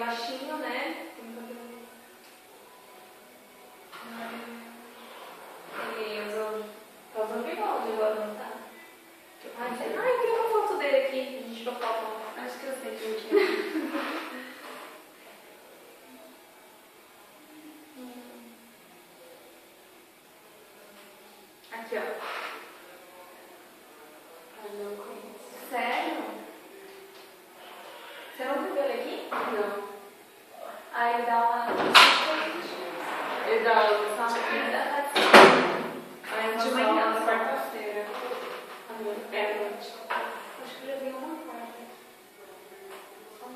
baixinho, né? Ele usou. Tá usando Vivaldi agora, não tá? Ai, tem uma foto dele aqui. A gente tirou foto. Acho que eu sei que a gente tirou. Aqui, ó. Eu não conheço. Sério? Você não viu ele aqui? Não. Aí ele dá uma. Ele dá aula no sábado? Ele dá Aí de de manhã, manhã, na quarta-feira. À noite. É, noite. Acho que eu já vi uma quarta. Só um.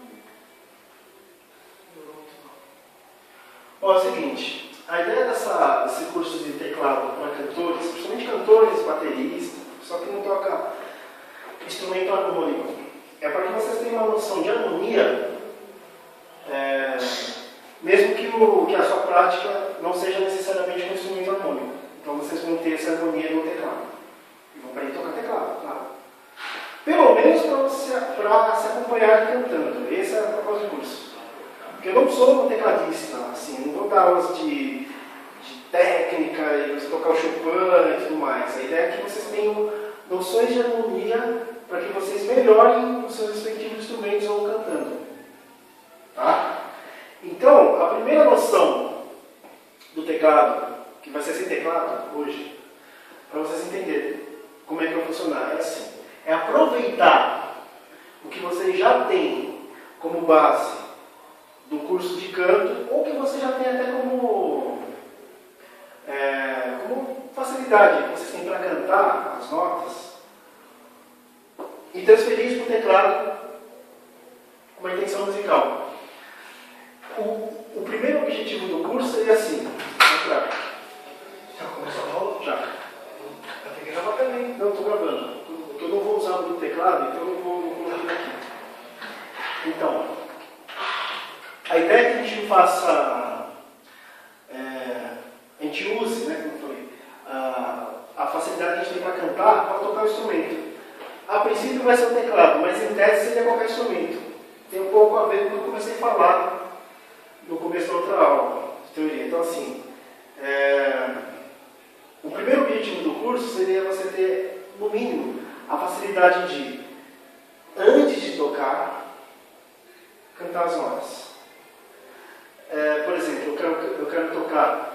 Bom, é o seguinte, a ideia desse curso de teclado para cantores, principalmente cantores, bateristas, só que não toca instrumento harmônico, é para que vocês tenham uma noção de harmonia, mesmo que a sua prática não seja necessariamente com instrumento harmônico. Então vocês vão ter essa harmonia no teclado. E vão aprender a tocar teclado, claro. Pelo menos para se acompanhar cantando. Essa é a proposta do curso. Porque eu não sou um tecladista, assim, não vou dar aulas de técnica e você tocar o Chopin e tudo mais. A ideia é que vocês tenham noções de harmonia para que vocês melhorem os seus respectivos instrumentos ou cantando. Tá? Então, a primeira noção do teclado, que vai ser sem teclado hoje, para vocês entenderem como é que vai funcionar, é assim: é aproveitar o que vocês já têm como base do curso de canto, ou que você já tem até como facilidade que vocês têm para cantar as notas, e transferir isso para o teclado com uma intenção musical. O primeiro objetivo do curso seria assim. Já começou a aula? Já. Eu tenho que gravar também. Não, estou gravando. Porque eu não vou usar o teclado, então eu vou colocar aqui. Então, a ideia é que a gente faça, a gente use, né, como eu falei, a facilidade que a gente tem para cantar, para tocar o instrumento. A princípio vai ser o teclado, mas em tese seria qualquer instrumento. Tem um pouco a ver com o que eu comecei a falar no começo da outra aula de teoria. Então, assim, o primeiro objetivo do curso seria você ter, no mínimo, a facilidade de, antes de tocar, cantar as notas. Por exemplo, eu quero tocar.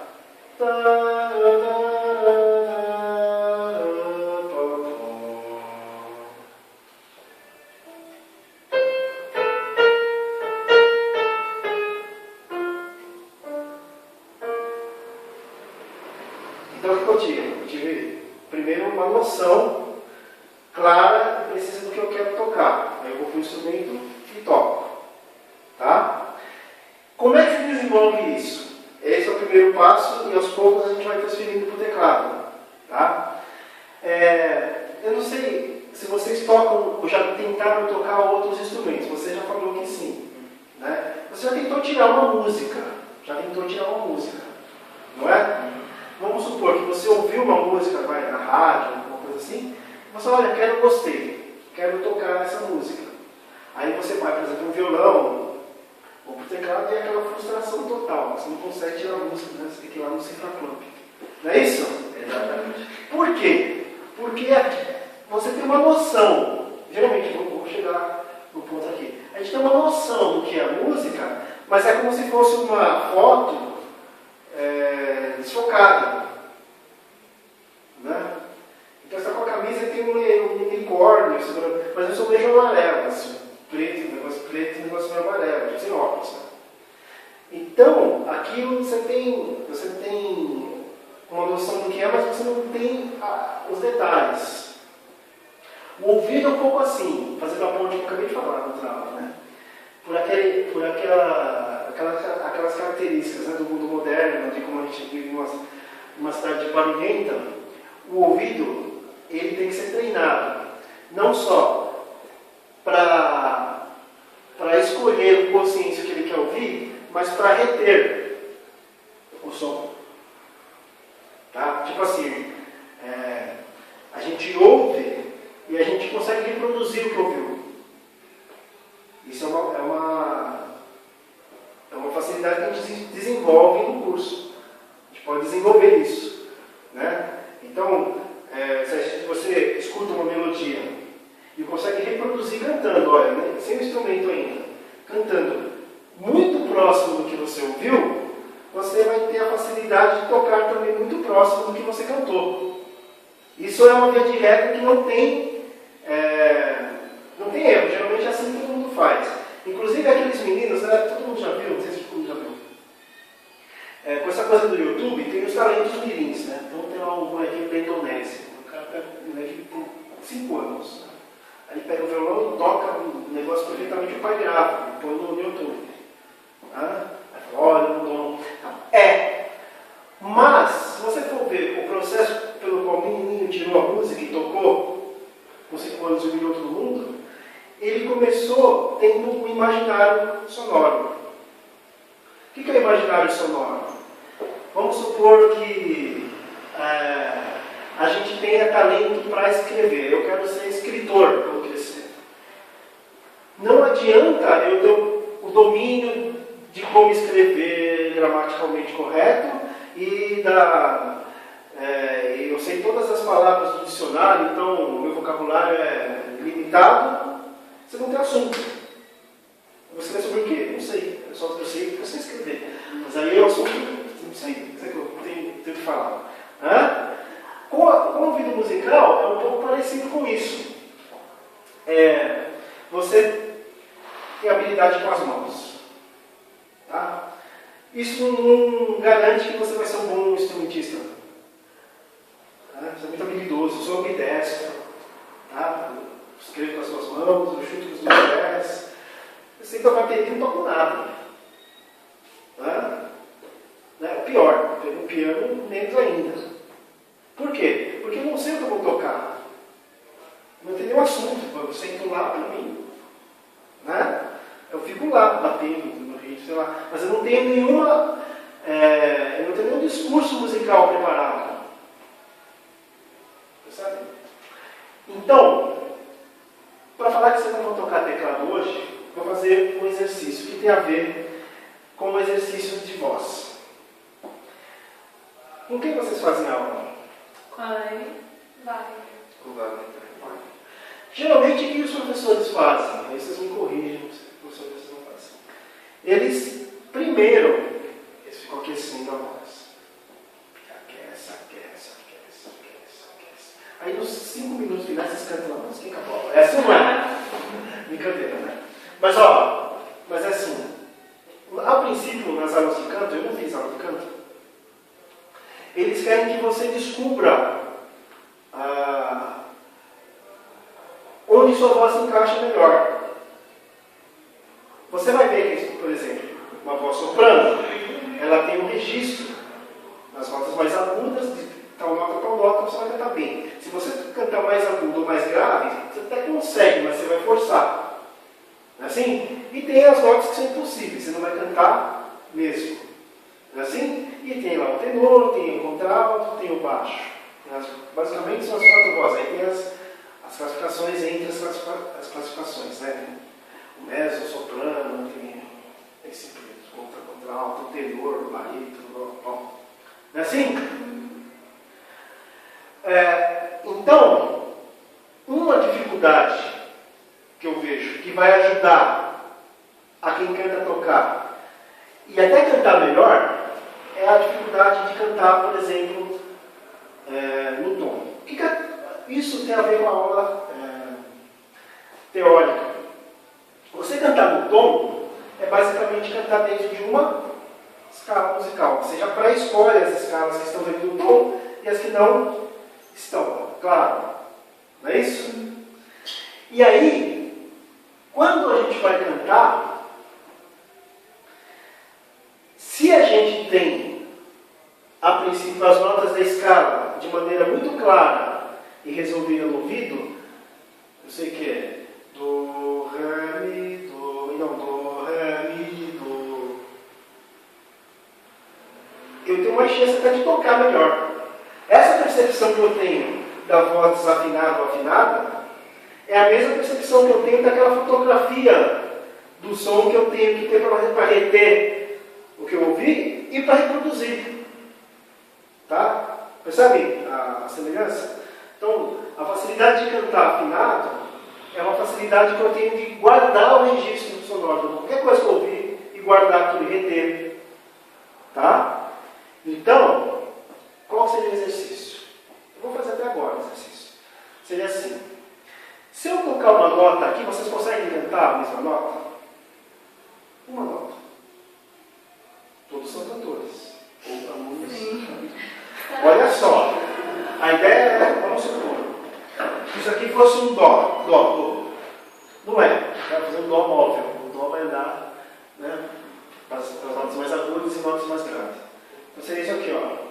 Então, o que eu tive? Eu tive primeiro uma noção clara e precisa do que eu quero tocar. Aí eu vou para o instrumento e toco. Tá? Como é que se desenvolve isso? Esse é o primeiro passo e aos poucos a gente vai transferindo para o teclado. Tá? Eu não sei se vocês tocam ou já tentaram tocar outros instrumentos. Você já falou que sim. Né? Você já tentou tirar uma música. Não é? Vamos supor que você ouviu uma música, vai na rádio, alguma coisa assim. Você, olha, gostei. Quero tocar essa música. Aí você vai, por exemplo, um violão ou pro teclado e é aquela frustração total. Você não consegue tirar a música, né? Você tem que ir lá no Cifra Club. Não é isso? Exatamente. Por quê? Porque você tem uma noção. Geralmente, vou chegar no ponto aqui. A gente tem uma noção do que é a música, mas é como se fosse uma foto desfocada. Né? Então você está com a camisa e tem um unicórnio, mas eu só vejo amarelo, assim, preto, um negócio meio amarelo, sem óculos. Né? Então, aquilo você tem uma noção do que é, mas você não tem os detalhes. O ouvido é um pouco assim, fazendo a ponte que eu acabei de falar no trabalho, né? Por aquelas características, né, do mundo moderno, de como a gente vive numa cidade barulhenta, o ouvido ele tem que ser treinado, não só para escolher com consciência o que ele quer ouvir, mas para reter o som. Tá? Tipo assim, a gente ouve e a gente consegue reproduzir o que ouviu. Isso é facilidade que a gente desenvolve no curso. A gente pode desenvolver isso. Né? Então, se você escuta uma melodia e consegue reproduzir cantando, olha, né? Sem o instrumento ainda, cantando muito próximo do que você ouviu, você vai ter a facilidade de tocar também muito próximo do que você cantou. Isso é uma via de regra que não tem erro, geralmente é assim que todo mundo faz. Inclusive aqueles meninos, né, todo mundo já viu, não sei se todo mundo já viu. Com essa coisa do YouTube, tem os talentos mirins, né? Então tem lá um molequinho da Indonésia, o cara pega um molequinho com 5 anos. Né? Aí pega o violão e toca um negócio perfeitamente, o pai grava, põe no YouTube. Aí fala, olha, o dom. Mas, se você for ver o processo pelo qual o menininho tirou a música e tocou, com 5 anos e humilhou todo mundo, ele começou tendo um imaginário sonoro. O que é o imaginário sonoro? Vamos supor que a gente tenha talento para escrever. Eu quero ser escritor quando crescer. Não adianta eu ter o domínio de como escrever gramaticalmente correto e eu sei todas as palavras do dicionário, então o meu vocabulário é limitado. Você não tem assunto. Você vai sobre o quê? Não sei. Eu sei que eu sei escrever. Mas aí é o assunto, não sei que eu tenho que falar. Com o ouvido musical é um pouco parecido com isso. Você tem habilidade com as mãos. Tá? Isso não garante que você vai ser um bom instrumentista. Tá? Você é muito habilidoso, eu sou ambidestro. Tá? Eu escrevo com as suas mãos, eu chuto com os meus pés. Eu sei tocar bateria e não toco nada. Tá? O pior, pego um piano menos ainda. Por quê? Porque eu não sei o que eu vou tocar. Não tem nenhum assunto. Eu sento lá para mim. Né? Eu fico lá, batendo no ritmo, sei lá. Mas eu não tenho nenhuma. Eu não tenho nenhum discurso musical preparado. Percebe? Então, para falar que vocês não vão tocar teclado hoje, vou fazer um exercício que tem a ver com o exercício de voz. Com quem vocês fazem aula? Vai. Com o Wagner. Geralmente, o que os professores fazem? Aí vocês me corrigem, os professores não fazem. Eles, primeiro, eles ficam aquecendo a voz. Aquece. Aí nos 5 minutos finais, vocês cantam lá, mas quem acabou? Essa não é. Brincadeira, né? Mas é assim. A princípio, nas aulas de canto, eu não fiz aula de canto. Eles querem que você descubra onde sua voz se encaixa melhor. Você vai ver que, por exemplo, uma voz soprano, ela tem um registro nas notas mais agudas, de tal nota, você vai cantar bem. Se você cantar mais agudo ou mais grave, você até consegue, mas você vai forçar. Não é assim? E tem as notas que são impossíveis, você não vai cantar mesmo. Não é assim? E tem lá o tenor, tem o contralto, tem o baixo. Basicamente são as 4 vozes. Aí tem as classificações entre as classificações, né? O mezzo, o soprano, tem esse contralto, o tenor, o barítono, não é assim? Então, uma dificuldade que eu vejo que vai ajudar a quem canta a tocar e até cantar melhor é a dificuldade de cantar, por exemplo, no tom. Isso tem a ver com a aula teórica. Você cantar no tom é basicamente cantar dentro de uma escala musical. Você já pré-escolhe as escalas que estão dentro do tom e as que não estão, claro. Não é isso? E aí, quando a gente vai cantar, se a gente tem, a princípio, as notas da escala de maneira muito clara e resolvida no ouvido, eu sei que é do, ré, mi, do, ré, mi, do. Eu tenho mais chance até de tocar melhor. Essa percepção que eu tenho da voz desafinada ou afinada é a mesma percepção que eu tenho daquela fotografia do som que eu tenho que ter para reter que eu ouvi e para reproduzir. Tá? Percebe a semelhança? Então, a facilidade de cantar afinado é uma facilidade que eu tenho de guardar o registro sonoro. Qualquer coisa que eu ouvir e guardar aquilo e reter. Tá? Então, qual seria o exercício? Eu vou fazer até agora o exercício. Seria assim. Se eu tocar uma nota aqui, vocês conseguem cantar a mesma nota? Uma nota. Todos são cantores. Ou alunos. Olha só. A ideia é, vamos supor, que isso aqui fosse um dó. Dó. Não é. Vai fazer um dó móvel. O dó vai andar, né, para as notas mais agudas e notas mais graves. Então seria isso aqui, ó.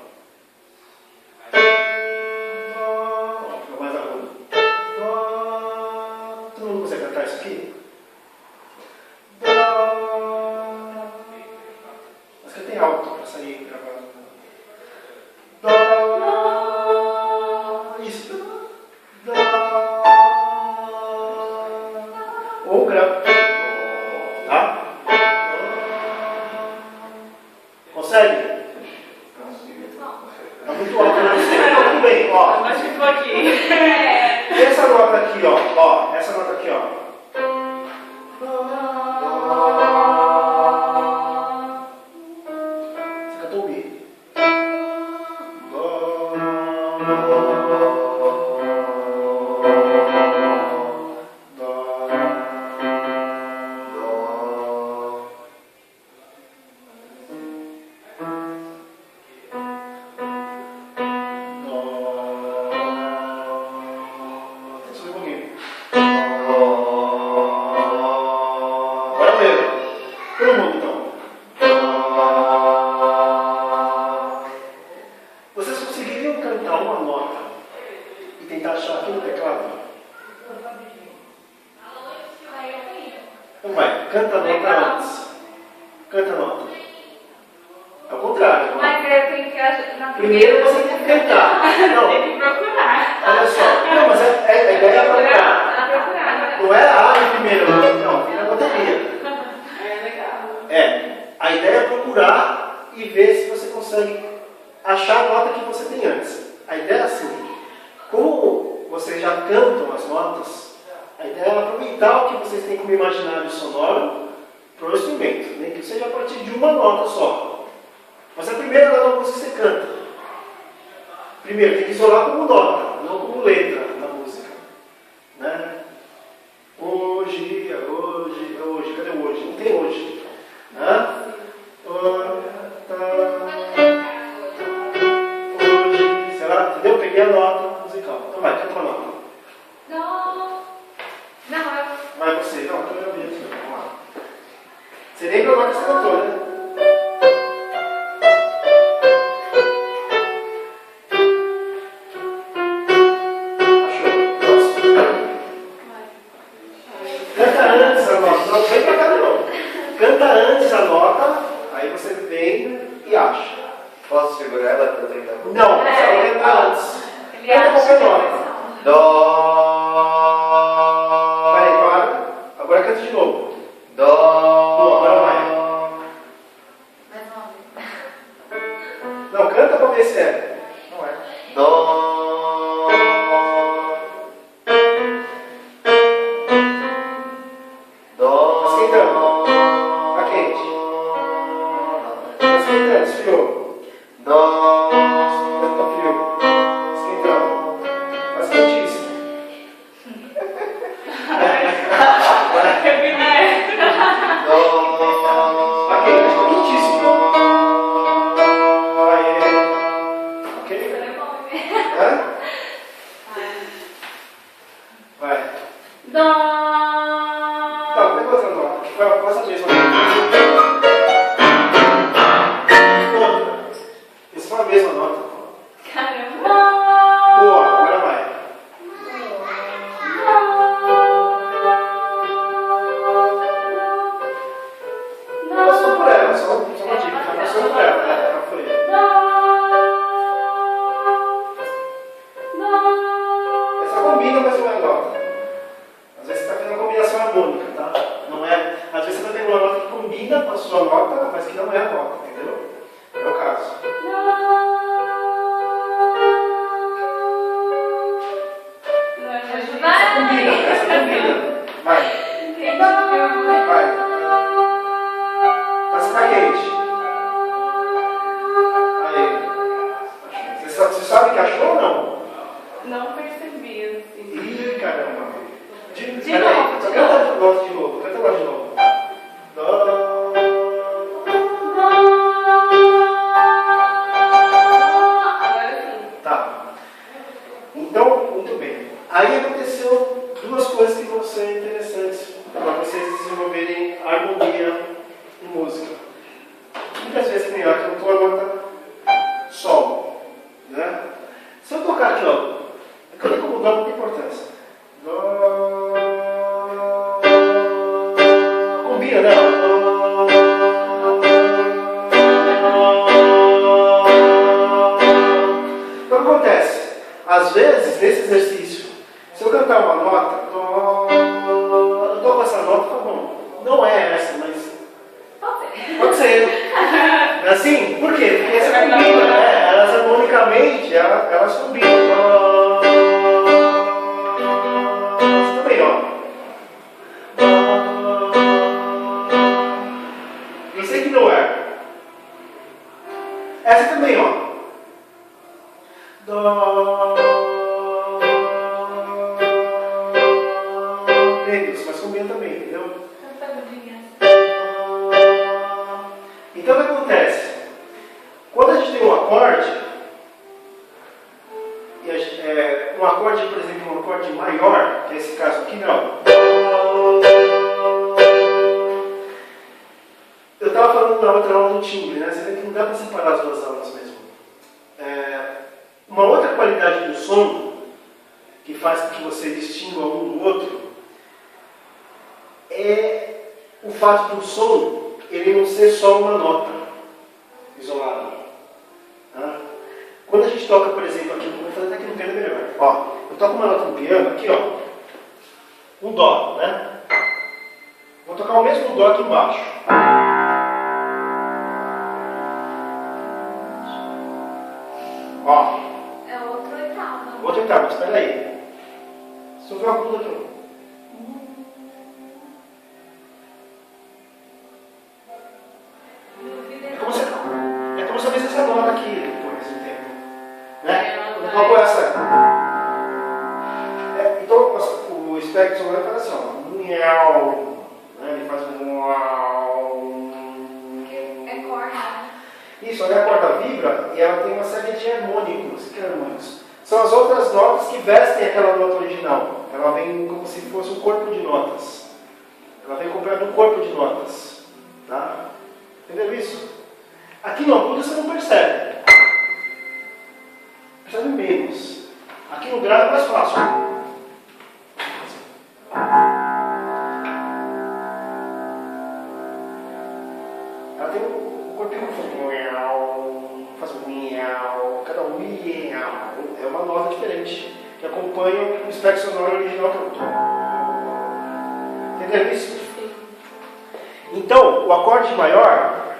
Dó. Fica mais agudo. Dó. Todo mundo consegue cantar isso aqui? Dó. Mas que tem alto para sair gravado. Dó. Isso. Dó. Ou grave. Tá? Consegue? Tá muito alto, né? Tudo bem, ó. Mas ficou aqui. E essa nota aqui, ó. Essa nota aqui, ó. Você cantou o Mi. Só um pouquinho. Agora mesmo. Todo mundo, então. Vocês conseguiriam cantar uma nota e tentar achar aqui no teclado? Então vai, canta a nota antes. Canta a nota. Ao contrário. Mas eu tenho que achar. Na Primeiro você tem que cantar. Não, Tem que procurar. olha só. Não, mas a ideia é procurar. Procurar. Não é a ave primeiro, não, vira a bateria. É legal. A ideia é procurar e ver se você consegue achar a nota que você tem antes. A ideia é assim, como vocês já cantam as notas, a ideia é aproveitar o que vocês têm como imaginário sonoro para o instrumento, nem que seja a partir de uma nota só. Mas a primeira nota que você canta. Primeiro, tem que isolar como nota, não como letra da música. Né? Hoje, cadê o hoje? Não tem hoje. Né? Hoje, será? Entendeu? Peguei a nota musical. Então vai, canta uma nota. Não. Não, eu. Vai você. Não, eu já vi aqui. Vamos lá. Você lembra a nota que você cantou, né? Canta antes a nota. Não vem pra cá de novo. Canta antes a nota, aí você vem e acha. Posso segurar ela para tentar? Não, você vai cantar antes. Ele Canta acha qualquer que nota. é Dó. Peraí, para. Agora canta de novo. Dó. Agora vai. mais uma. Não, canta pra ver se é. Não é. Dó. Dó. Tá esquentando. Tá quente. Tá esquentando, esfriou. Dó. Tá frio. Esquentando. Tá quentíssimo. Dó. Tá quente, tá quentíssimo. Aí. Ok? Hã? Vai. Tá, pega outra nota. Vai, passa a mesma. Outra. combina com a sua nota, mas que não é a nota, entendeu? É o caso. Essa combina. Vai. Vai. Mas tá quente. Aí. Você sabe que achou ou não? Não percebi, assim. Ih, caramba. De Peraí, novo, só de canta de novo. Canta lá de novo. Dó. Agora sim. Tá. Então, muito bem. Aí aconteceu duas coisas que vão ser interessantes para vocês desenvolverem harmonia em música. Muitas vezes tem hora que eu estou a nota sol, né? Se eu tocar aqui, ó, eu cantei como dó, não tem importância. Dó. Combina, né? O que acontece? Às vezes, nesse exercício, se eu cantar uma nota, eu toco essa nota, tá bom. Não é essa, mas pode ser. É assim? Por quê? Porque essa combina, né? Elas harmonicamente, elas combinam. Essa também, ó. Eu sei que não é. Essa também, ó. Dó. Mas combina também, entendeu? Então o que acontece? Quando a gente tem um acorde, um acorde, por exemplo, um acorde maior, que é esse caso aqui, não. Eu estava falando na outra aula do timbre, né? Você vê que não dá para separar as duas aulas mesmo. Uma outra qualidade do som, que faz com que você distinga um do outro, é o fato do som ele não ser só uma nota isolada. Tá? Quando a gente toca, por exemplo, aqui, vou fazer até aqui no piano melhor. Ó, eu toco uma nota no piano, aqui, ó, um dó, né? Vou tocar o mesmo dó aqui embaixo. Ó. É outra oitava. Outra oitava, mas espera aí. Se eu ver uma coisa aqui, é como se eu visse essa nota aqui depois do tempo. Né? Eu toco essa. Então o espectro vai fazer assim, ó. Miau. Né? Ele faz um miau. É corda. Isso, aí a corda vibra e ela tem uma série de harmônicos. Que harmônicos? São as outras notas que vestem aquela nota original. Ela vem como se fosse um corpo de notas. Ela vem acompanhada de um corpo de notas. Tá? Entendeu isso? Aqui no agudo você não percebe. Percebe menos. Aqui no grave é mais fácil. Ela tem um corpinho que faz um miau, cada um miau. É uma nota diferente que acompanha o espectro sonoro original que eu estou. Entendeu isso? Então, o acorde maior,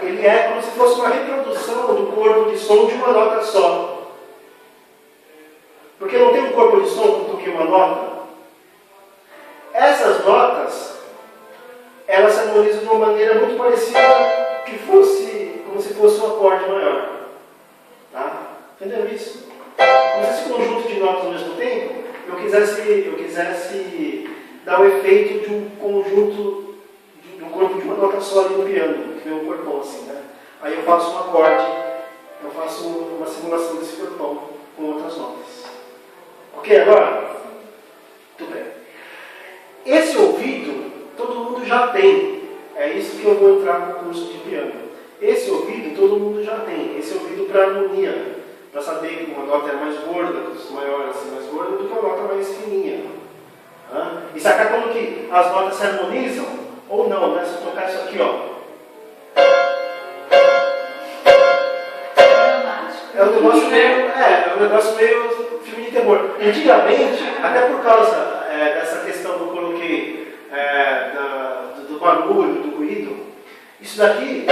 ele é como se fosse uma reprodução do corpo de som de uma nota só. Porque não tem um corpo de som como toquei uma nota. Essas notas, elas se harmonizam de uma maneira muito parecida que fosse, como se fosse um acorde maior. Tá? Entendeu isso? Como se esse conjunto de notas ao mesmo tempo, eu quisesse dar o efeito de um conjunto, de um corpo de uma nota só ali no piano, que tem um corpão assim, né? Aí eu faço um acorde, eu faço uma simulação desse corpão com outras notas. Ok agora? Tudo bem. Esse ouvido, todo mundo já tem. É isso que eu vou entrar no curso de piano. Esse ouvido, todo mundo já tem. Esse ouvido para harmonia. Para saber que uma nota é mais gorda, maior assim, mais gorda, do que uma nota mais fininha. E sacar como que as notas se harmonizam ou não, né? Se eu tocar isso aqui, ó. É um negócio meio filme de terror. Antigamente, até por causa dessa questão que eu coloquei do barulho, do ruído, isso daqui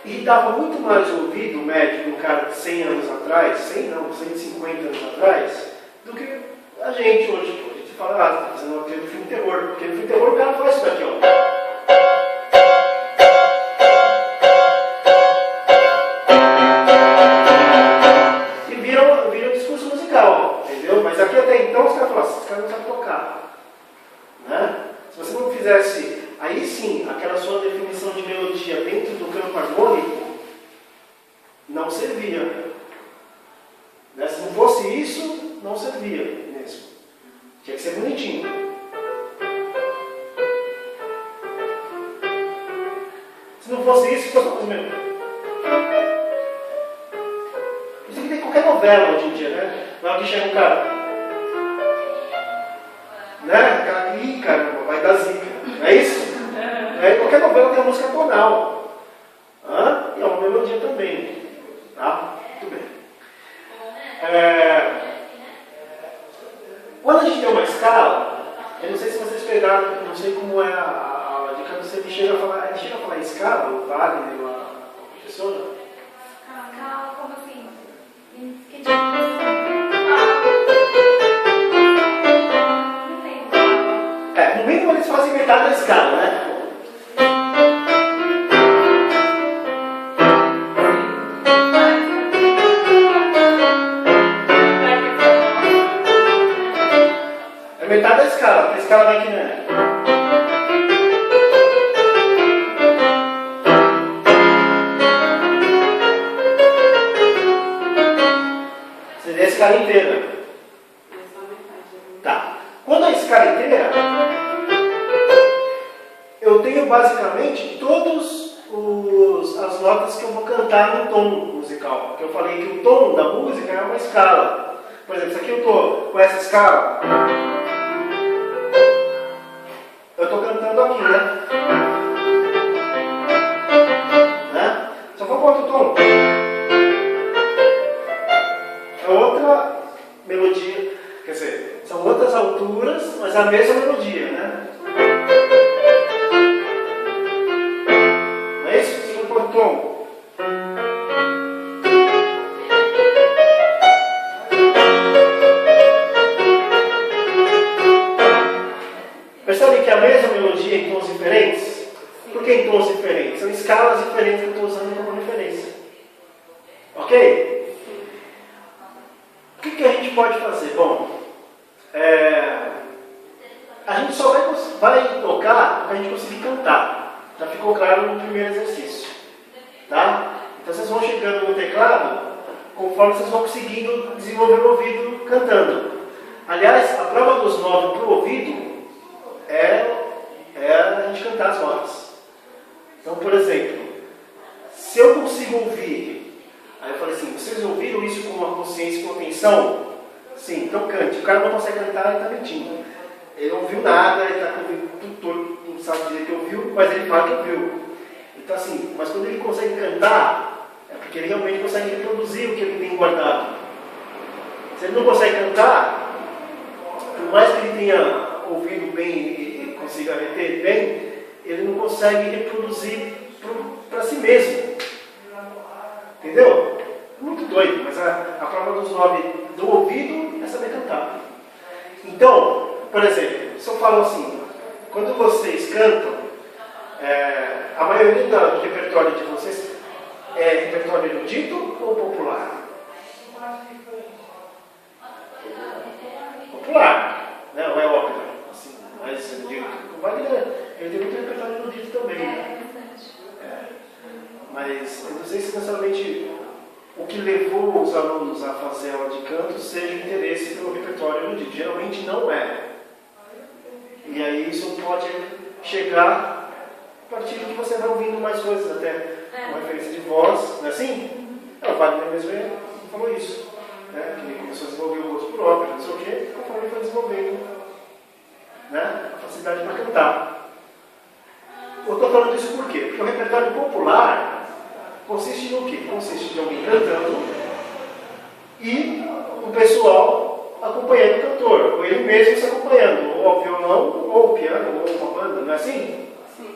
irritava muito mais o ouvido médio do cara de 100 anos atrás, 100 não, 150 anos atrás, do que a gente hoje. A gente fala, tá fazendo uma trilha do filme terror, porque no filme terror o cara faz isso daqui, ó. Mas aqui até então os caras falaram assim, os caras não sabem tocar. Né? Se você não fizesse, aí sim, aquela sua definição de melodia dentro do campo harmônico, não servia. Né? Se não fosse isso, não servia mesmo. Tinha que ser bonitinho. Se não fosse isso, fosse uma coisa mesmo. Isso aqui tem qualquer novela hoje em dia, né? Na hora que chega um cara, né? Aquela, ih, caramba, vai dar zica. Não é isso? É, qualquer novela tem uma música tonal. E é uma melodia também. Tá? Muito bem. Quando a gente tem uma escala, eu não sei se vocês pegaram, não sei como é a aula de canto, ele chega a falar escala, o Wagner, a professora? Escala, como assim? Que tipo de no mínimo eles fazem metade da escala, né? É metade da escala, a escala vai aqui, né? Você vê a escala inteira. Tá. Quando a escala inteira, eu tenho basicamente todas as notas que eu vou cantar no tom musical. Porque eu falei que o tom da música é uma escala. Por exemplo, se aqui eu estou com essa escala, eu estou cantando aqui, né? Se eu for com outro tom, é outra melodia. Quer dizer, são outras alturas, mas a mesma melodia, né? Não é isso? Se eu for tom. Percebe que é a mesma melodia em tons diferentes? Por que em tons diferentes? São escalas diferentes que eu estou usando como referência. Ok? O que a gente pode fazer? Bom, a gente só vai tocar o que a gente conseguir cantar. Já ficou claro no primeiro exercício. Tá? Então vocês vão chegando no teclado conforme vocês vão conseguindo desenvolver o ouvido cantando. Aliás, a prova dos 9 para o ouvido é a gente cantar as notas. Então, por exemplo, se eu consigo ouvir, aí eu falei assim, vocês ouviram isso com uma consciência, com atenção? Sim, então cante. O cara não consegue cantar, ele está mentindo. Ele não ouviu nada, ele está com o ouvido tudo torto, não sabe direito que ouviu, mas ele fala que ouviu. Então assim, mas quando ele consegue cantar, é porque ele realmente consegue reproduzir o que ele tem guardado. Se ele não consegue cantar, por mais que ele tenha ouvido bem e consiga reter bem, ele não consegue reproduzir para si mesmo. Entendeu? Muito doido, mas a prova dos 9 do ouvido é saber cantar. Então, por exemplo, se eu falo assim, quando vocês cantam, a maioria do repertório de vocês é repertório erudito ou popular? Popular, né? Ou é ópera? Assim, mais erudito. O Wagner, ele tem muito repertório erudito também, né? Mas eu não sei se necessariamente o que levou os alunos a fazer aula de canto seja o interesse pelo repertório erudito. Geralmente não é. E aí isso pode chegar a partir de que você vai ouvindo mais coisas, até uma referência de voz, não é assim? O Wagner mesmo falou isso. Né? Que ele começou a desenvolver o gosto por ópera, não sei o quê, conforme ele foi desenvolvendo, né? A facilidade para cantar. Eu estou falando isso por quê? Porque o repertório popular consiste no quê? Consiste de alguém cantando e o pessoal acompanhando o cantor, ou ele mesmo se acompanhando, ou ao violão, ou ao piano, ou uma banda, não é assim? Sim.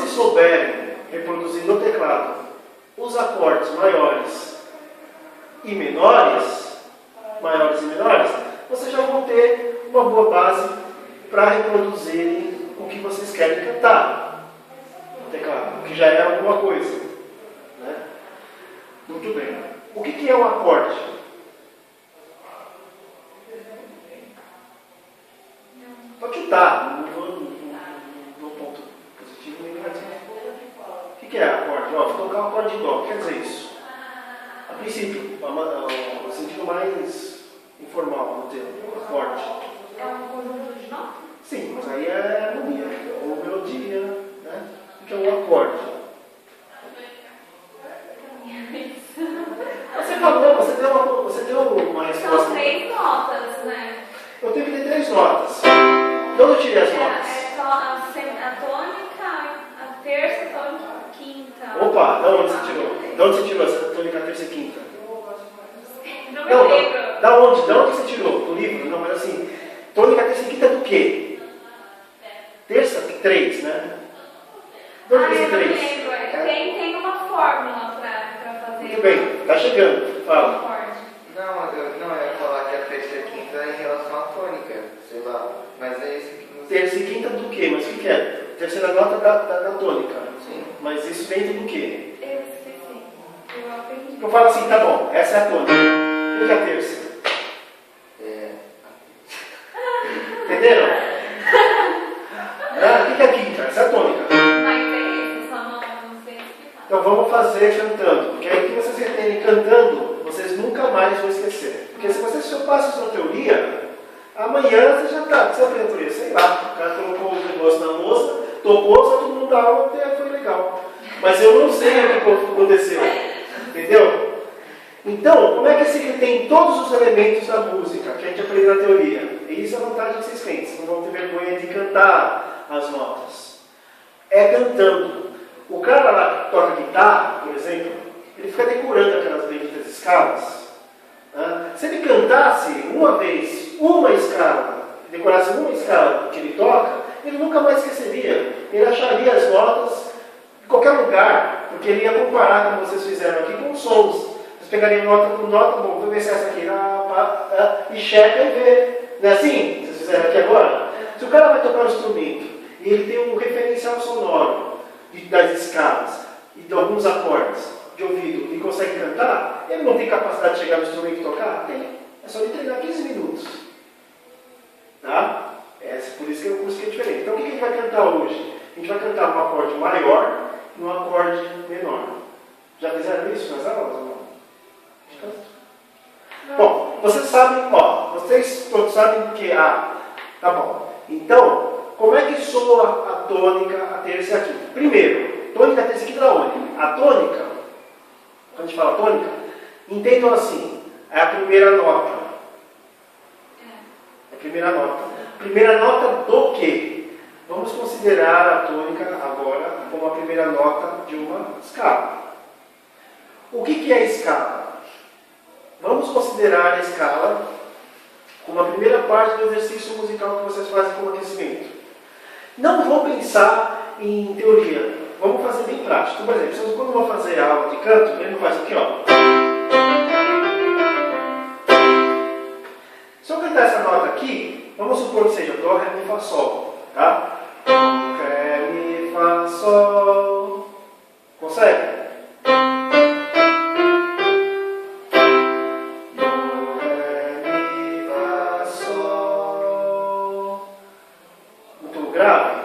vocês souberem reproduzir no teclado os acordes maiores e menores, vocês já vão ter uma boa base para reproduzirem o que vocês querem cantar no teclado, o que já é alguma coisa. Né? Muito bem. O que é um acorde? Pode chutar, não dou ponto positivo nem negativo. O que é acorde? Ó, vou tocar um acorde de dó, o que quer dizer isso? A princípio, o sentido mais informal do termo, acorde. É um conjunto de notas? Sim, mas aí é harmonia, ou melodia, né? O que é um acorde? Você falou, você deu uma resposta. São 3 notas, né? Eu tenho que ter 3 notas. De onde eu tirei as notas? A tônica, a terça, a tônica, a quinta. Opa, de onde você tirou? De onde você tirou essa tônica terça e quinta? No meu livro. Da onde você tirou? Do livro? Não, mas assim, tônica terça e quinta do quê? Terça? 3, né? De onde esse 3? Tem uma fórmula para fazer. Muito bem, tá chegando. Fala. Acorde. Não, eu ia falar que a terça e a quinta é em relação à tônica, sei lá. Mas é isso que você... Terça e quinta do quê? Mas o que é? Terceira nota da tônica. Sim. Mas isso dentro do quê? Eu esqueci. Eu aprendi. Eu falo assim, tá bom, essa é a tônica. O que é a terça? É... Entenderam? O que é a quinta? Essa é a tônica. Mas é isso, só não sei explicar. Então vamos fazer cantando. Porque aí que vocês reterem cantando, vocês nunca mais vão esquecer. Porque se vocês só passam sua teoria, amanhã você já está. Você aprende a teoria, sei lá. O cara colocou o negócio na moça, tocou, só todo mundo da aula, até foi legal. Mas eu não sei o que aconteceu. Entendeu? Então, como é que se retém todos os elementos da música que a gente aprende na teoria? E isso é a vantagem que vocês têm. Vocês não vão ter vergonha de cantar as notas. É cantando. O cara lá que toca guitarra, por exemplo, ele fica decorando aquelas benditas escalas. Né? Se ele cantasse uma vez, uma escala, decorasse uma escala que ele toca, ele nunca mais esqueceria. Ele acharia as notas em qualquer lugar, porque ele ia comparar, como vocês fizeram aqui, com os sons. Vocês pegariam nota por nota, bom, vou ver se essa aqui, e checa e vê. Não é assim? Vocês fizeram aqui agora? Se o cara vai tocar um instrumento e ele tem um referencial sonoro das escalas e de alguns acordes de ouvido e consegue cantar, ele não tem capacidade de chegar no instrumento e tocar? Tem. É só ele treinar 15 minutos. Tá? Por isso que o curso é diferente. Então o que a gente vai cantar hoje? A gente vai cantar um acorde maior e um acorde menor. Já fizeram isso nas aulas ou não? Bom, vocês sabem, vocês todos sabem que tá bom. Então, como é que soa a tônica, a terça e a quinta? Primeiro, tônica, terça e quinta da onde? A tônica, quando a gente fala tônica, entendam assim, é a primeira nota. É a primeira nota. Primeira nota do quê? Vamos considerar a tônica agora como a primeira nota de uma escala. O que é a escala? Vamos considerar a escala como a primeira parte do exercício musical que vocês fazem como aquecimento. Não vou pensar em teoria, vamos fazer bem prático. Por exemplo, quando eu vou fazer aula de canto, ele não faz aqui, ó. Se eu cantar essa nota aqui, vamos supor que seja Dó, Ré, Mi, Fá, Sol, tá? Dó, Ré, Mi, Fá, Sol. Consegue? Grave.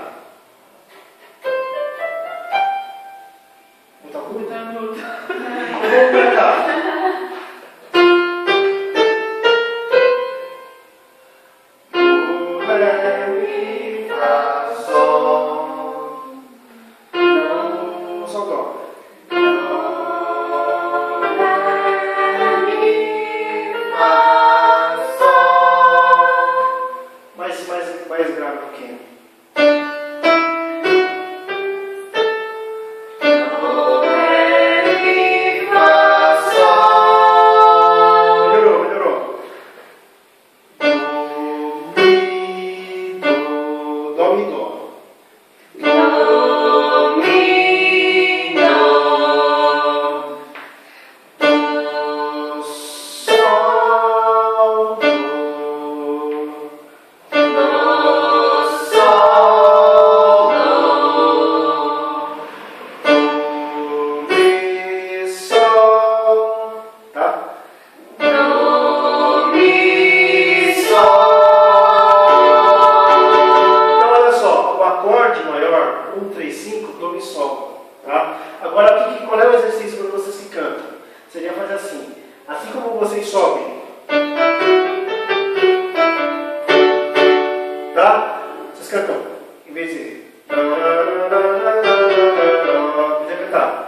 Muito agudo? Muito agudo. Vamos cantar. Do, ré, mi, fá. maior, 1, 3, 5, Dó, Mi, Sol. Tá? Agora, qual é o exercício quando vocês se cantam? Seria fazer assim. Assim como vocês sobem, tá? Vocês cantam, em vez de interpretar.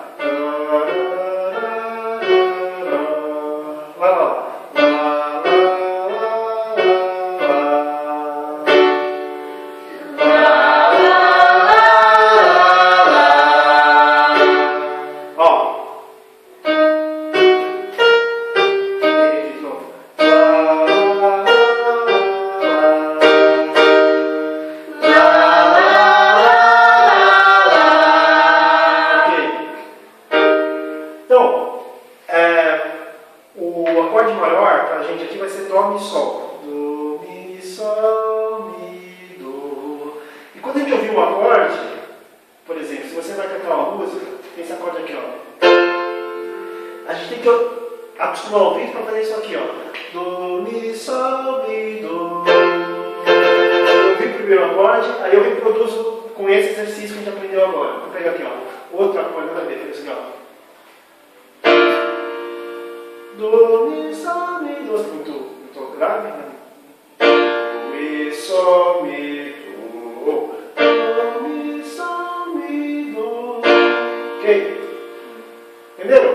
Entenderam?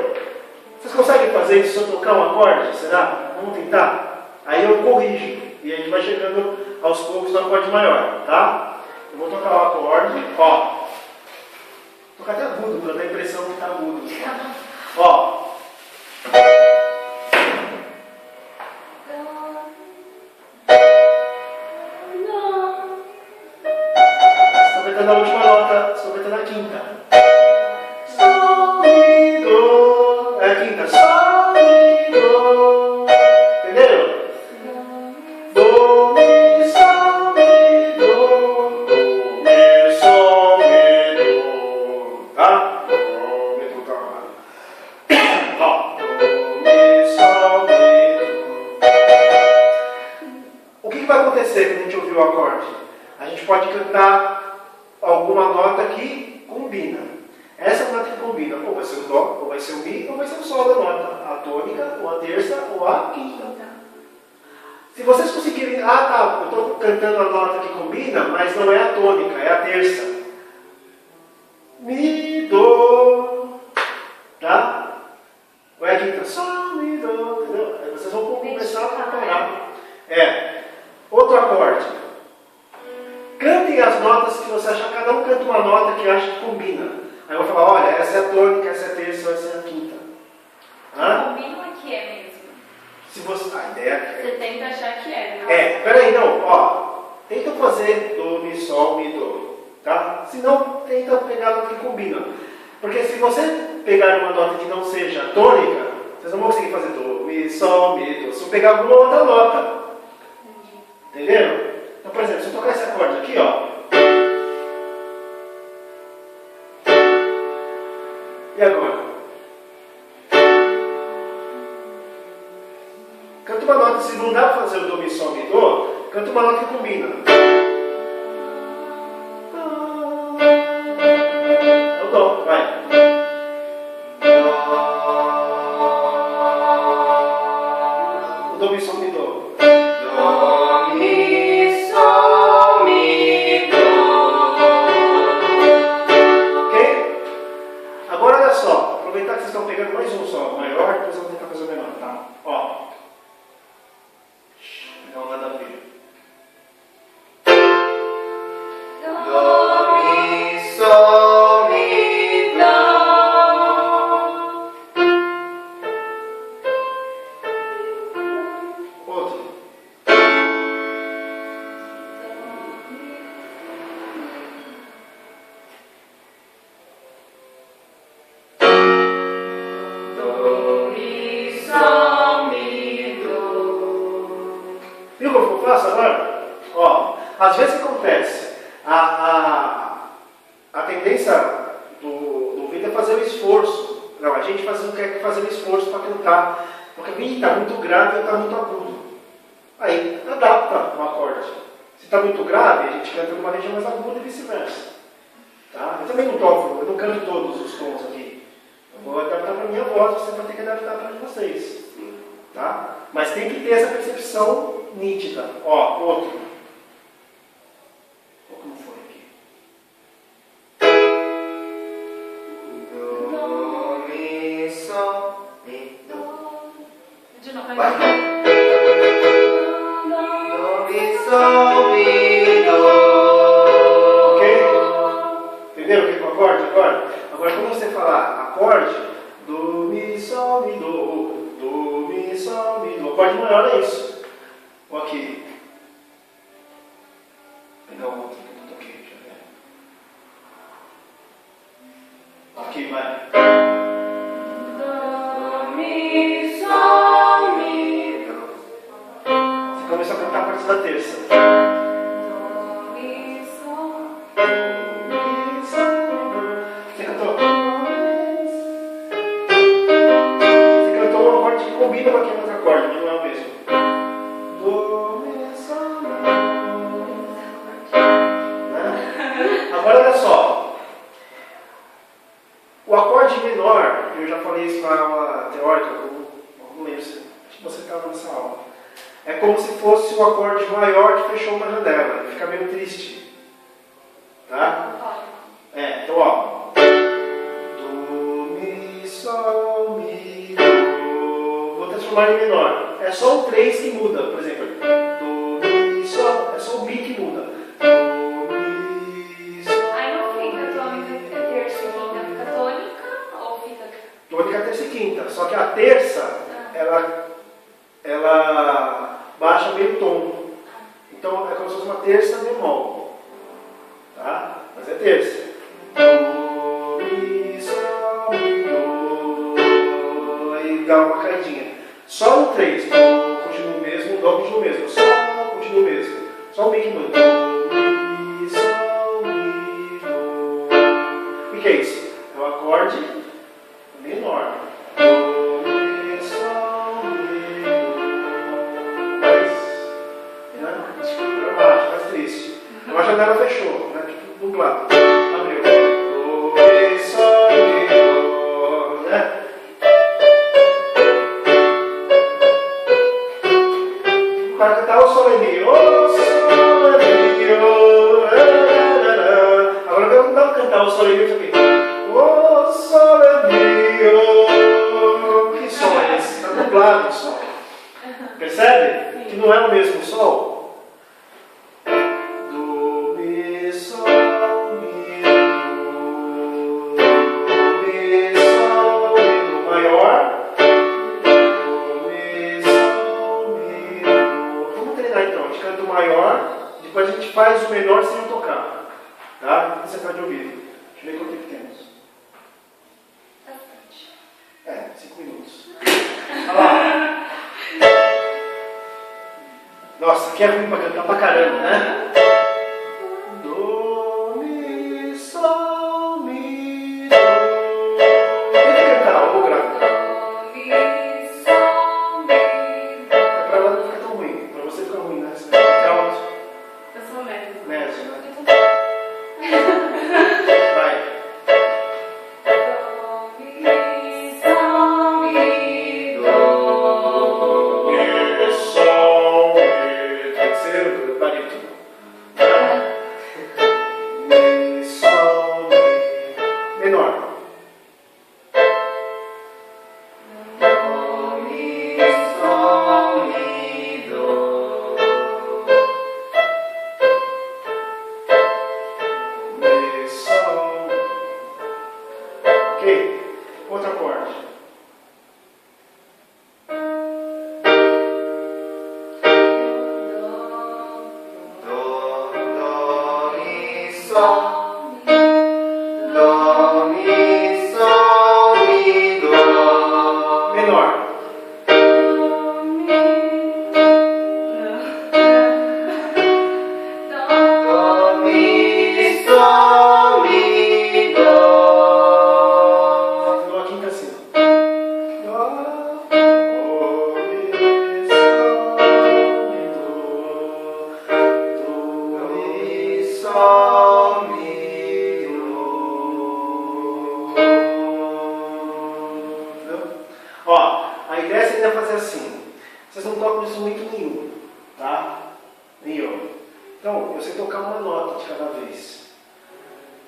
Vocês conseguem fazer isso se eu tocar um acorde? Será? Vamos tentar? Aí eu corrijo. E a gente vai chegando aos poucos no acorde maior, tá? Eu vou tocar o acorde, ó. Vou tocar até agudo, para dar a impressão que tá agudo. Ó. Estou apertando a última nota, estou apertando a quinta. Sol, Mi, Dó. É a quinta. Sol, Mi, Dó. Entenderam? Dó, Mi, Sol, Mi, Dó. Dó, Mi, Sol, Mi, Dó. Tá? Dó, Mi, Dó, tá. Ó. Dó, Mi, Sol, Mi, Dó. O que vai acontecer quando a gente ouvir o acorde? A gente pode cantar alguma nota que combina. Essa nota que combina, ou vai ser o Dó, ou vai ser o Mi, ou vai ser o Sol da nota. A tônica, ou a terça, ou a quinta. Se vocês conseguirem... Ah, tá, eu estou cantando a nota que combina, mas não é a tônica, é a terça. Mi, Dó. Tá? Ou é a quinta? Sol, Mi, Dó. Entendeu? Aí vocês vão começar a comparar. É. Outro acorde. Cantem as notas que você achar. Cada um canta uma nota que acha que combina. Aí eu vou falar, olha, essa é a tônica, essa é a terça, essa é a quinta. Combina ou que é mesmo? Se você... A ideia é... Você tenta achar que é, não? É, peraí, não, ó. Tenta fazer Dó, Mi, Sol, Mi, Dó. Tá? Se não, tenta pegar o que combina. Porque se você pegar uma nota que não seja tônica, vocês não vão conseguir fazer Dó, Mi, Sol, Mi, Dó. Se eu pegar alguma outra nota. Entenderam? Então, por exemplo, se eu tocar esse acorde aqui, ó. E agora? Canta uma nota, se não dá para fazer o Dó, Mi, Sol, Mi, Dó, canta uma nota que combina. É o Dó, vai. O Dó, Mi, Sol, Mi, Dó. Dó, Mi, Sol, Mi, Dó. Ok? Agora olha só, aproveitar que vocês estão pegando mais um Sol maior, depois eu vou tentar fazer o menor, tá? Ó. Não nada a ver. Dó, Mi, Sol, Mi, Dó. Outro. Dó, Mi, Sol, Mi, Dó. Viu como eu faço agora? Ó, às vezes o que acontece? A tendência do ouvido é fazer o esforço. Não, a gente quer fazer o esforço para cantar. Porque está muito grave ou está muito agudo. Aí adapta o acorde. Se está muito grave, a gente canta numa região mais aguda e vice-versa. também no TOEFL, eu não canto todos os tons aqui. Eu vou adaptar para a minha voz, você vai ter que adaptar para vocês. Tá? Mas tem que ter essa percepção nítida. Ó, outro. Ó, como foi aqui? Do, mi, sol, mi, do. De novo, Vai. vai. Do, mi, sol, mi, do. Ok? Entenderam o que é o acorde agora? Agora, quando você falar acorde, do, mi, sol, mi, do, mi, sol, mi, do. Acorde maior é isso. Ok. Vou pegar o outro que eu toquei, deixa eu ver. Ok, vai. Do, mi, sol, mi. Você começa a cantar a partir da terça. Do, mi, sol. Você cantou? Você cantou um acorde que combina com aquele outro acorde, mas não é o mesmo. Do, mi, sol, mi, né? Agora olha só. O acorde menor, eu já falei isso na aula teórica, eu não lembro se você estava nessa aula. É como se fosse o acorde maior que fechou uma janela. Ele fica meio triste. Tá? É, então ó. Do, mi, sol, mi, do. Vou transformar em menor. É só o 3 que muda, por exemplo. Do, mi, sol. É só o mi que muda. Do, mi, sol. Aí não fica tônica, terça e quinta, fica tônica ou fica. Tônica, terça e quinta. Só que a terça, ela baixa meio tom. Então é como se fosse uma terça bemol. Tá? Mas é terça. Do, mi, sol, mi, do. Aí dá uma caidinha. Só no 3. Do continua o mesmo, dó continua o mesmo. Sol continua o mesmo. Só o mi que muda. Do, mi, sol, mi, do. O que é isso? É o acorde menor. Do, mi, sol, mi, do. Mais, né? Dramático, mais triste. Então a janela fechou, né? Tipo dublado. Abriu. Do, mi, sol, mi, do, né? Para cantar o sol é mi, o sol é mi, o. Agora eu vou cantar o sol é mi, isso aqui. O sol é mi, o. Que som é esse? Está dublado o sol. Percebe? Que não é o mesmo sol. Do, mi, sol, mi, do. Mi, sol, mi, do maior. Do, mi, sol, mi, do. Vamos treinar então. A gente canta o maior, depois a gente faz o menor sem tocar. Tá? Você pode ouvir. Deixa eu ver quanto tempo temos. É, 5 minutos. Olha lá. Nossa, aqui é ruim pra cantar pra caramba, né? Do, mi, sol, mi, do. Quem quer cantar? Eu vou gravar. Do, mi, sol, mi, do. Pra ela não fica tão ruim. Pra você fica ruim, né? Você fica alto. Eu sou médica. Médio, né? Vai. Do, mi, sol, mi, do. Mi, sol, mi. Terceiro, barítono. tendem a fazer assim. Vocês não tocam instrumento nenhum, tá? Nenhum. Então, eu sei tocar uma nota de cada vez.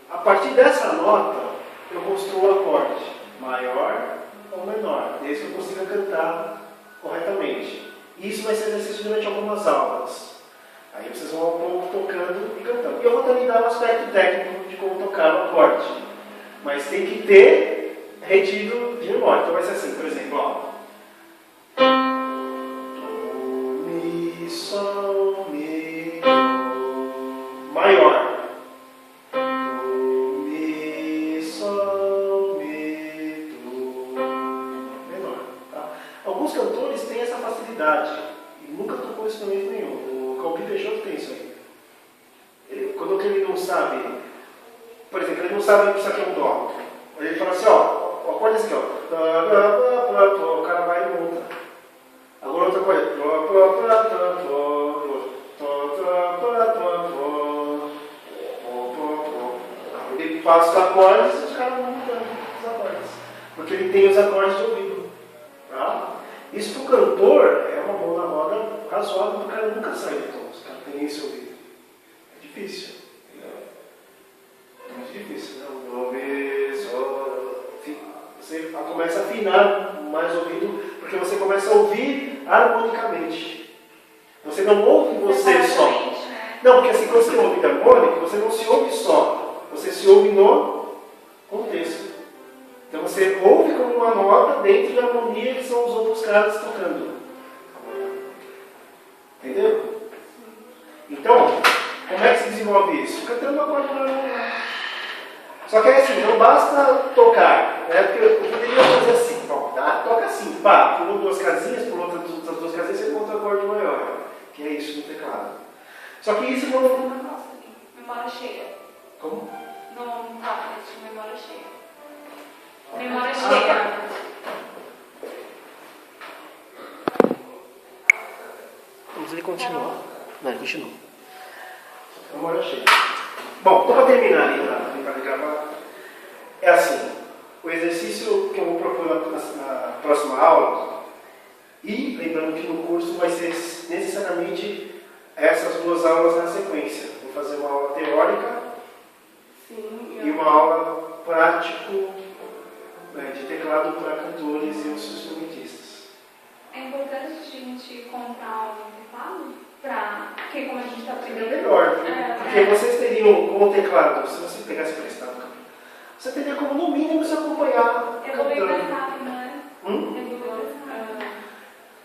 A partir dessa nota, eu construo o acorde maior ou menor, desde que eu consiga cantar corretamente. Isso vai ser exercício durante algumas aulas. Aí vocês vão ao pouco tocando e cantando. E eu vou também dar um aspecto técnico de como tocar o acorde. Mas tem que ter retido de memória. Então vai ser assim, por exemplo, ó. Mi, sol, mi, do. Maior. Do, mi, sol, mi, do. Menor. Tá? Alguns cantores têm essa facilidade. E nunca tocou instrumento nenhum. O Calbi Peixoto tem isso aí. Quando ele não sabe, por exemplo, ele não sabe que isso aqui é um dó. Ele fala assim, ó, o acorde é esse aqui, ó. O cara vai e monta. Agora outra coisa. Ele passa os acordes e os caras vão montando os acordes. Porque ele tem os acordes de ouvido. Tá? Isso para o cantor é uma mão na roda razoável, porque o cara nunca sai do tom. Os caras têm esse ouvido. É difícil. É muito difícil, né? Você começa a afinar mais o ouvido, porque você começa a ouvir harmonicamente. Você não ouve você só. Não, porque assim, quando você tem um ouvido harmônico, você não se ouve só. Você se ouve no contexto. Então você ouve como uma nota dentro da harmonia que são os outros caras tocando. Entendeu? Então, como é que se desenvolve isso? Cantando acorde normal. Só que é assim, não basta tocar, né? Porque eu poderia fazer assim, bom, tá? Toca assim, pá, pulou duas casinhas, pulou outras duas casinhas, você encontra o acorde maior, que é isso no teclado. Só que isso não... Memória cheia. Como? Não tá, memória cheia. Memória cheia. Vamos ele continuar. Não, ele continua. Memória cheia. Bom, então para terminar ali, para brincar de gravar, é assim, o exercício que eu vou propor na próxima aula, e lembrando que no curso vai ser necessariamente essas duas aulas na sequência. Vou fazer uma aula teórica e uma aula prático de teclado para cantores e os instrumentistas. É importante a gente comprar um teclado? Porque como a gente está Seria aprendendo... melhor, porque vocês teriam como teclado, se você pegasse emprestado, você teria como no mínimo se acompanhar Eu vou bem cantando. mais rápido, não é? Eu vou mais rápido.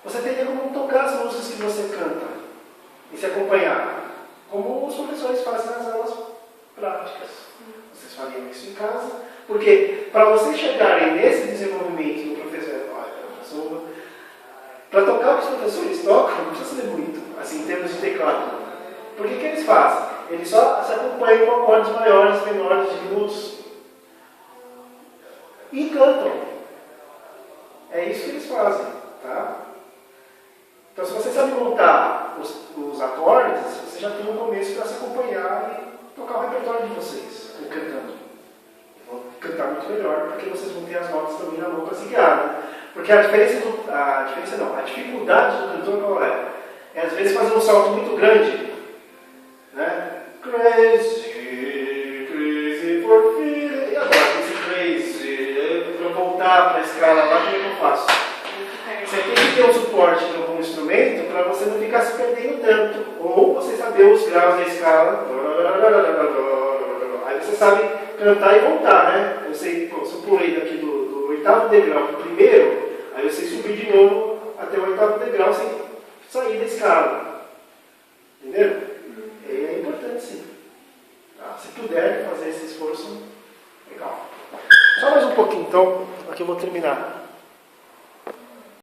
Você teria como tocar as músicas que você canta e se acompanhar, como os professores fazem nas aulas práticas. Vocês fariam isso em casa, porque para vocês chegarem nesse desenvolvimento do professor, para tocar o que os professores tocam, não precisa saber muito, assim, em termos de teclado. Porque o que eles fazem? Eles só se acompanham com acordes maiores, menores, diminutos. E cantam. É isso que eles fazem, tá? Então, se você sabe montar os acordes, você já tem um começo para se acompanhar e tocar o repertório de vocês, cantando. Vão cantar muito melhor, porque vocês vão ter as notas também na mão para se guiar, né? Porque a dificuldade do cantor qual é? É às vezes fazer um salto muito grande, né? Crazy, crazy for feeling. E agora, esse crazy, para eu voltar para a escala lá, como é que eu faço? Você tem que ter um suporte de algum instrumento para você não ficar se perdendo tanto. Ou você saber os graus da escala. Aí você sabe cantar e voltar, né? Eu sei, se eu pulei daqui do oitavo degrau para o primeiro, aí eu sei subir de novo até o oitavo degrau sem sair da escala. Entendeu? É importante sim. Tá? Se puder fazer esse esforço, legal. Só mais um pouquinho então, aqui eu vou terminar.